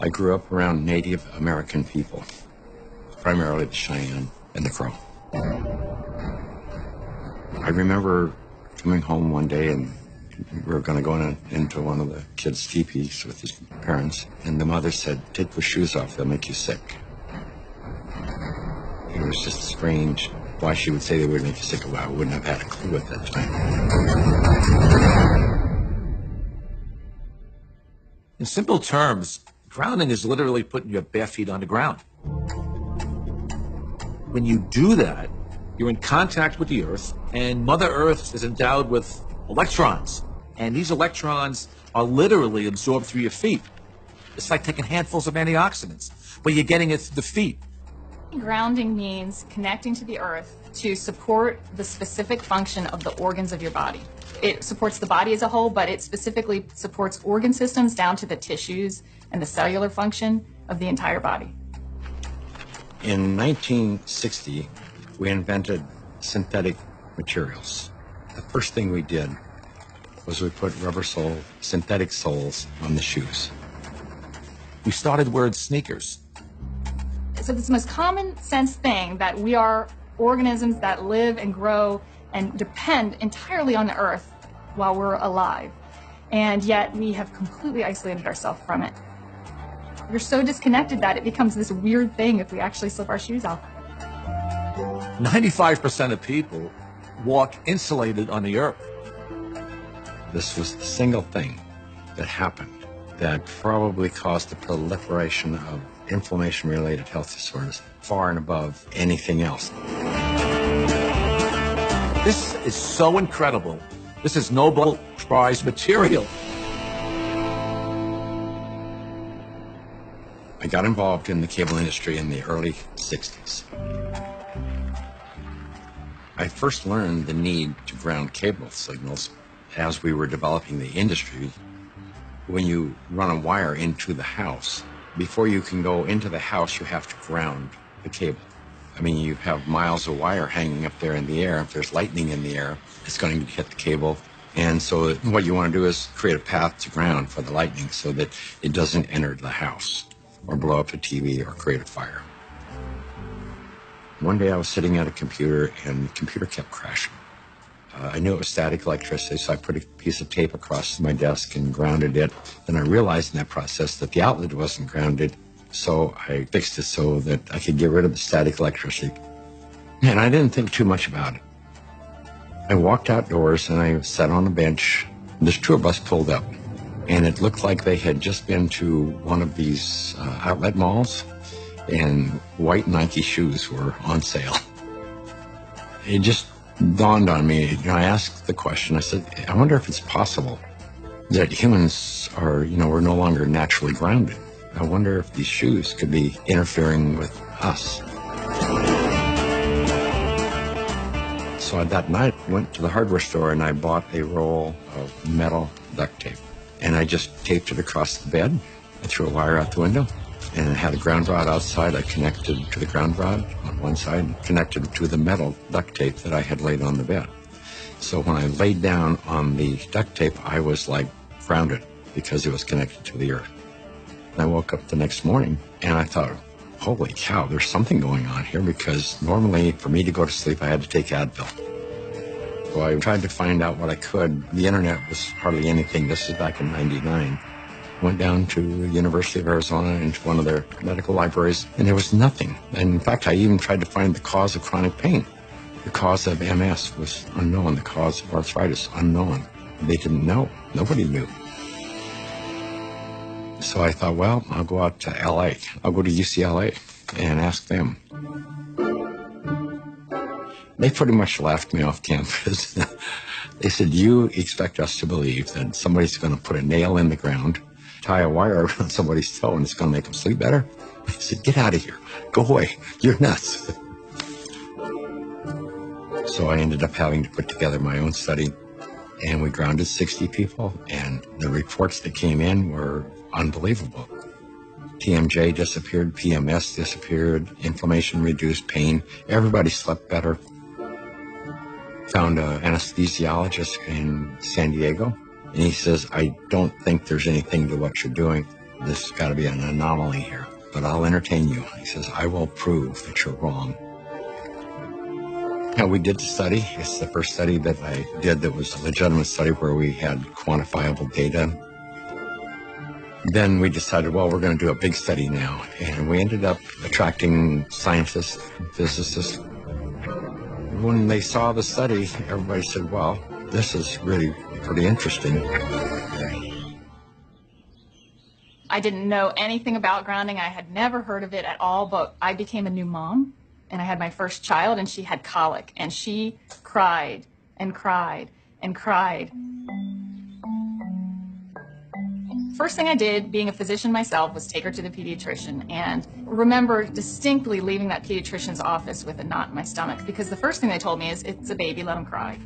I grew up around Native American people, primarily the Cheyenne and the Crow. I remember coming home one day and we were going to go into one of the kids' teepees with his parents, and the mother said, "Take those shoes off, they'll make you sick." It was just strange why she would say they would make you sick. Well, I wouldn't have had a clue at that time. In simple terms, grounding is literally putting your bare feet on the ground. When you do that, you're in contact with the earth, and Mother Earth is endowed with electrons. And these electrons are literally absorbed through your feet. It's like taking handfuls of antioxidants, but you're getting it through the feet. Grounding means connecting to the earth to support the specific function of the organs of your body. It supports the body as a whole, but it specifically supports organ systems down to the tissues and the cellular function of the entire body. In 1960, we invented synthetic materials. The first thing we did was we put synthetic soles on the shoes. We started wearing sneakers. So it's the most common sense thing that we are organisms that live and grow and depend entirely on the earth while we're alive. And yet we have completely isolated ourselves from it. We're so disconnected that it becomes this weird thing if we actually slip our shoes off. 95% of people walk insulated on the earth. This was the single thing that happened that probably caused the proliferation of inflammation-related health disorders far and above anything else. This is so incredible. This is Nobel Prize material. I got involved in the cable industry in the early 60s. I first learned the need to ground cable signals as we were developing the industry. When you run a wire into the house, before you can go into the house, you have to ground the cable. I mean, you have miles of wire hanging up there in the air. If there's lightning in the air, it's going to hit the cable. And so what you want to do is create a path to ground for the lightning so that it doesn't enter the house or blow up the TV or create a fire. One day I was sitting at a computer and the computer kept crashing. I knew it was static electricity, so I put a piece of tape across my desk and grounded it. Then I realized in that process that the outlet wasn't grounded, so I fixed it so that I could get rid of the static electricity. And I didn't think too much about it. I walked outdoors and I sat on a bench. This tour bus pulled up, and it looked like they had just been to one of these outlet malls, and white Nike shoes were on sale. It just dawned on me. I asked the question. I said, I wonder if it's possible that humans are, we're no longer naturally grounded. I wonder if these shoes could be interfering with us. So that night, I went to the hardware store and I bought a roll of metal duct tape. And I just taped it across the bed. I threw a wire out the window and I had a ground rod outside. I connected to the ground rod on one side, connected to the metal duct tape that I had laid on the bed. So when I laid down on the duct tape, I was like grounded because it was connected to the earth. I woke up the next morning and I thought, holy cow, there's something going on here, because normally for me to go to sleep, I had to take Advil. So I tried to find out what I could. The internet was hardly anything. This is back in '99. Went down to the University of Arizona into one of their medical libraries, and there was nothing. And in fact, I even tried to find the cause of chronic pain. The cause of MS was unknown. The cause of arthritis, unknown. They didn't know. Nobody knew. So I thought, well, I'll go out to LA. I'll go to UCLA and ask them. They pretty much laughed me off campus. They said, you expect us to believe that somebody's going to put a nail in the ground, tie a wire around somebody's toe, and it's going to make them sleep better? I said, get out of here. Go away. You're nuts. So I ended up having to put together my own study, and we grounded 60 people, and the reports that came in were unbelievable. TMJ disappeared, PMS disappeared, inflammation reduced, pain. Everybody slept better. Found an anesthesiologist in San Diego, and he says, I don't think there's anything to what you're doing. This has got to be an anomaly here, but I'll entertain you. He says, I will prove that you're wrong. Now, we did the study. It's the first study that I did that was a legitimate study where we had quantifiable data. Then we decided, well, we're going to do a big study now. And we ended up attracting scientists, physicists. When they saw the study, everybody said, well, this is really pretty interesting. I didn't know anything about grounding. I had never heard of it at all, but I became a new mom, and I had my first child, and she had colic, and she cried and cried and cried. First thing I did, being a physician myself, was take her to the pediatrician, and remember distinctly leaving that pediatrician's office with a knot in my stomach, because the first thing they told me is, it's a baby, let him cry.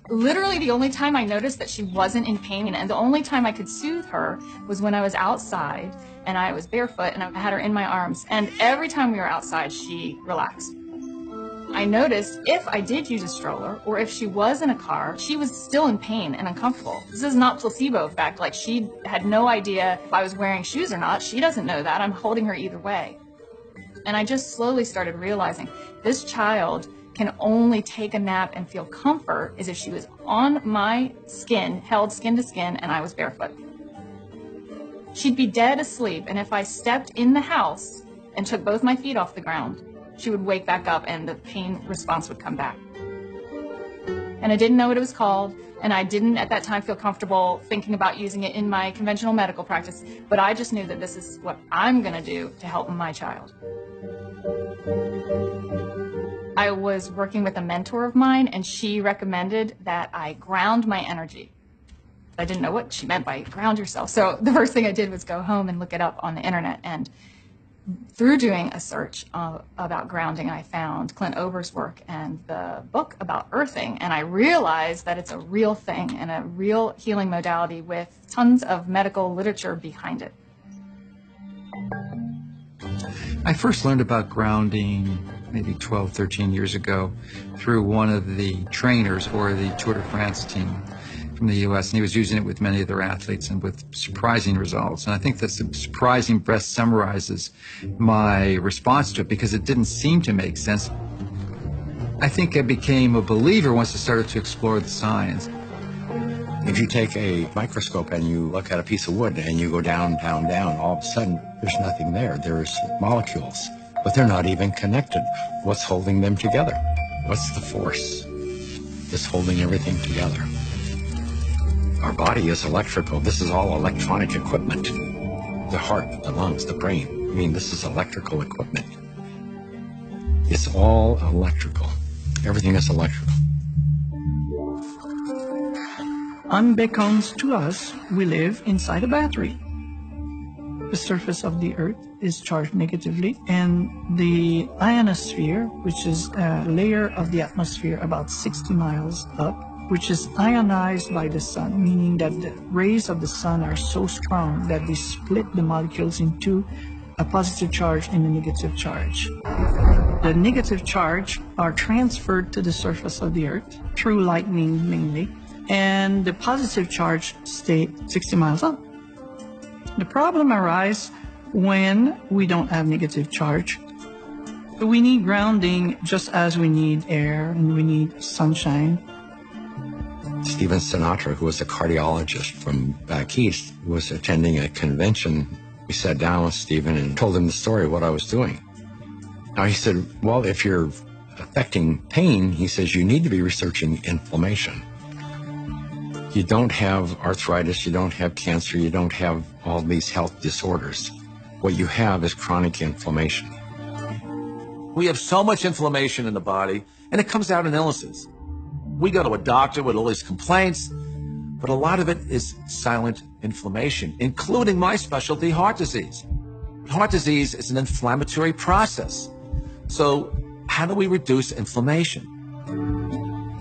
Literally the only time I noticed that she wasn't in pain and the only time I could soothe her was when I was outside and I was barefoot and I had her in my arms. And every time we were outside, she relaxed. I noticed if I did use a stroller or if she was in a car, she was still in pain and uncomfortable. This is not placebo effect. Like, she had no idea if I was wearing shoes or not. She doesn't know that. I'm holding her either way. And I just slowly started realizing this child can only take a nap and feel comfort is if she was on my skin, held skin to skin, and I was barefoot. She'd be dead asleep, and if I stepped in the house and took both my feet off the ground, she would wake back up and the pain response would come back. And I didn't know what it was called, and I didn't at that time feel comfortable thinking about using it in my conventional medical practice, but I just knew that this is what I'm gonna do to help my child. I was working with a mentor of mine, and she recommended that I ground my energy. I didn't know what she meant by ground yourself. So the first thing I did was go home and look it up on the internet. And through doing a search about grounding, I found Clint Ober's work and the book about earthing. And I realized that it's a real thing and a real healing modality with tons of medical literature behind it. I first learned about grounding maybe 12, 13 years ago through one of the trainers for the Tour de France team from the U.S., and he was using it with many of their athletes and with surprising results. And I think that surprising best summarizes my response to it because it didn't seem to make sense. I think I became a believer once I started to explore the science. If you take a microscope and you look at a piece of wood and you go down, down, down, all of a sudden there's nothing there. There's molecules, but they're not even connected. What's holding them together? What's the force that's holding everything together? Our body is electrical. This is all electronic equipment. The heart, the lungs, the brain. I mean, this is electrical equipment. It's all electrical. Everything is electrical. Unbeknownst to us, we live inside a battery. The surface of the Earth is charged negatively, and the ionosphere, which is a layer of the atmosphere about 60 miles up, which is ionized by the sun, meaning that the rays of the sun are so strong that they split the molecules into a positive charge and a negative charge. The negative charge are transferred to the surface of the Earth through lightning mainly, and the positive charge stay 60 miles up. The problem arises when we don't have negative charge. We need grounding just as we need air and we need sunshine. Stephen Sinatra, who was a cardiologist from back east, was attending a convention. We sat down with Stephen and told him the story of what I was doing. Now he said, well, if you're affecting pain, he says, you need to be researching inflammation. You don't have arthritis, you don't have cancer, you don't have all these health disorders. What you have is chronic inflammation. We have so much inflammation in the body, and it comes out in illnesses. We go to a doctor with all these complaints, but a lot of it is silent inflammation, including my specialty, heart disease. Heart disease is an inflammatory process. So how do we reduce inflammation?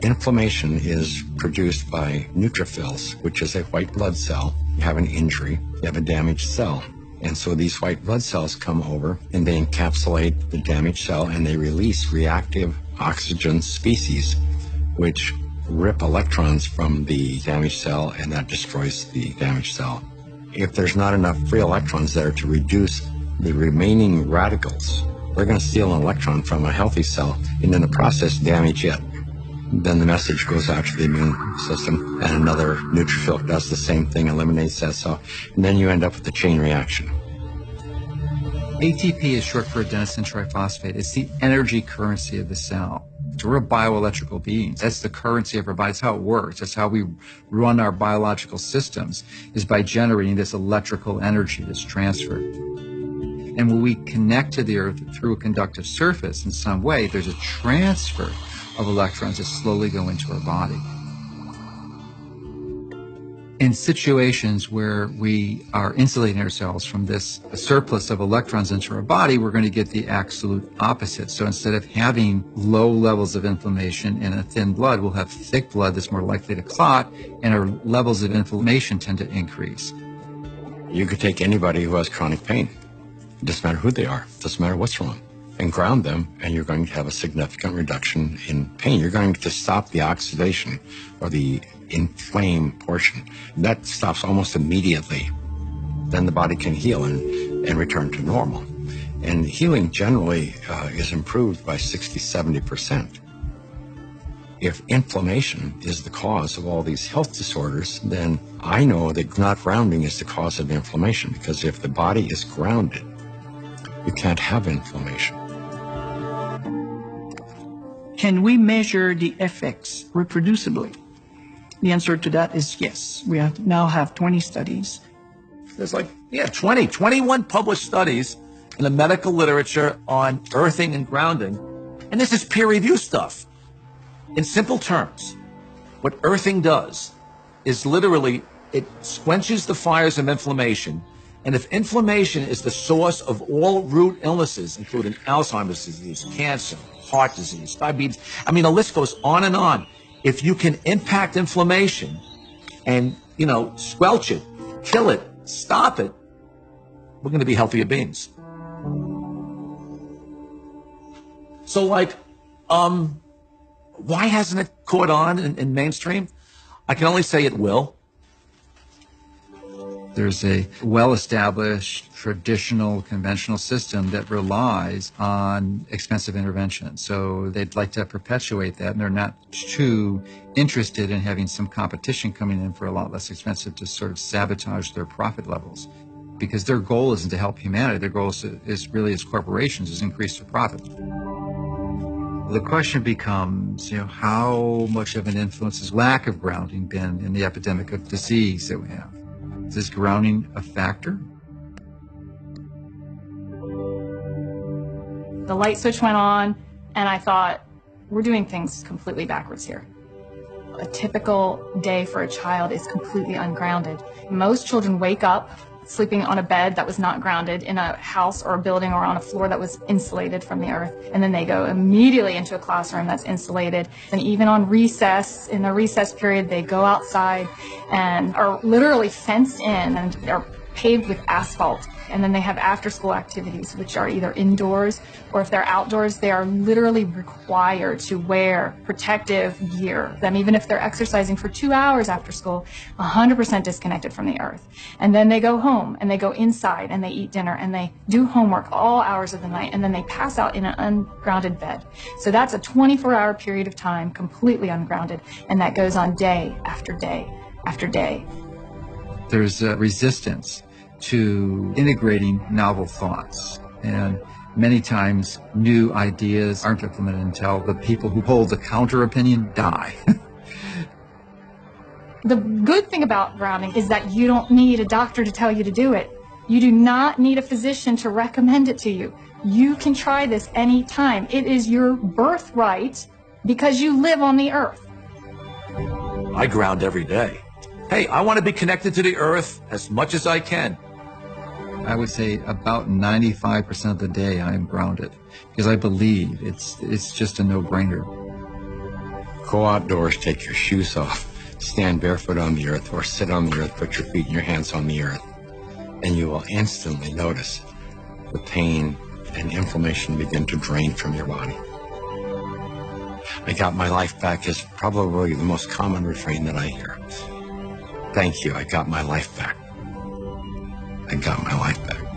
Inflammation is produced by neutrophils, which is a white blood cell. You have an injury, you have a damaged cell. And so these white blood cells come over and they encapsulate the damaged cell and they release reactive oxygen species, which rip electrons from the damaged cell and that destroys the damaged cell. If there's not enough free electrons there to reduce the remaining radicals, they're going to steal an electron from a healthy cell and in the process damage it. Then the message goes out to the immune system, and another neutrophil does the same thing, eliminates that cell, and then you end up with a chain reaction. ATP is short for adenosine triphosphate. It's the energy currency of the cell. So we're bioelectrical beings. That's the currency of our body. That's how it works. That's how we run our biological systems, is by generating this electrical energy that's transferred. And when we connect to the earth through a conductive surface in some way, there's a transfer of electrons that slowly go into our body. In situations where we are insulating ourselves from this surplus of electrons into our body, we're going to get the absolute opposite. So instead of having low levels of inflammation and a thin blood, we'll have thick blood that's more likely to clot, and our levels of inflammation tend to increase. You could take anybody who has chronic pain. It doesn't matter who they are. It doesn't matter what's wrong. And ground them, and you're going to have a significant reduction in pain. You're going to stop the oxidation or the inflamed portion. That stops almost immediately. Then the body can heal and return to normal. And healing generally is improved by 60-70%. If inflammation is the cause of all these health disorders, then I know that not grounding is the cause of inflammation, because if the body is grounded, you can't have inflammation. Can we measure the effects reproducibly? The answer to that is yes. We now have 20 studies. There's 21 published studies in the medical literature on earthing and grounding. And this is peer-reviewed stuff. In simple terms, what earthing does is literally it quenches the fires of inflammation. And if inflammation is the source of all root illnesses, including Alzheimer's disease, cancer, heart disease, diabetes, I mean, the list goes on and on. If you can impact inflammation and, squelch it, kill it, stop it, we're going to be healthier beings. So, why hasn't it caught on in mainstream? I can only say it will. There's a well-established, traditional, conventional system that relies on expensive intervention. So they'd like to perpetuate that, and they're not too interested in having some competition coming in for a lot less expensive to sort of sabotage their profit levels. Because their goal isn't to help humanity. Their goal is really, as corporations, is increase their profit. The question becomes, how much of an influence has lack of grounding been in the epidemic of disease that we have? Is this grounding a factor? The light switch went on, and I thought, we're doing things completely backwards here. A typical day for a child is completely ungrounded. Most children wake up sleeping on a bed that was not grounded in a house or a building or on a floor that was insulated from the earth. And then they go immediately into a classroom that's insulated. And even on recess, in the recess period, they go outside and are literally fenced in and are paved with asphalt. And then they have after-school activities, which are either indoors or if they're outdoors, they are literally required to wear protective gear. Even if they're exercising for 2 hours after school, 100% disconnected from the earth. And then they go home and they go inside and they eat dinner and they do homework all hours of the night, and then they pass out in an ungrounded bed. So that's a 24-hour period of time completely ungrounded, and that goes on day after day after day. There's a resistance to integrating novel thoughts, and many times new ideas aren't implemented until the people who hold the counter opinion die. The good thing about grounding is that you don't need a doctor to tell you to do it. You do not need a physician to recommend it to you. You can try this anytime. It is your birthright because you live on the earth. I ground every day. Hey, I want to be connected to the earth as much as I can. I would say about 95% of the day I am grounded, because I believe it's just a no-brainer. Go outdoors, take your shoes off, stand barefoot on the earth, or sit on the earth, put your feet and your hands on the earth, and you will instantly notice the pain and inflammation begin to drain from your body. I got my life back is probably the most common refrain that I hear. Thank you, I got my life back. I got my life back.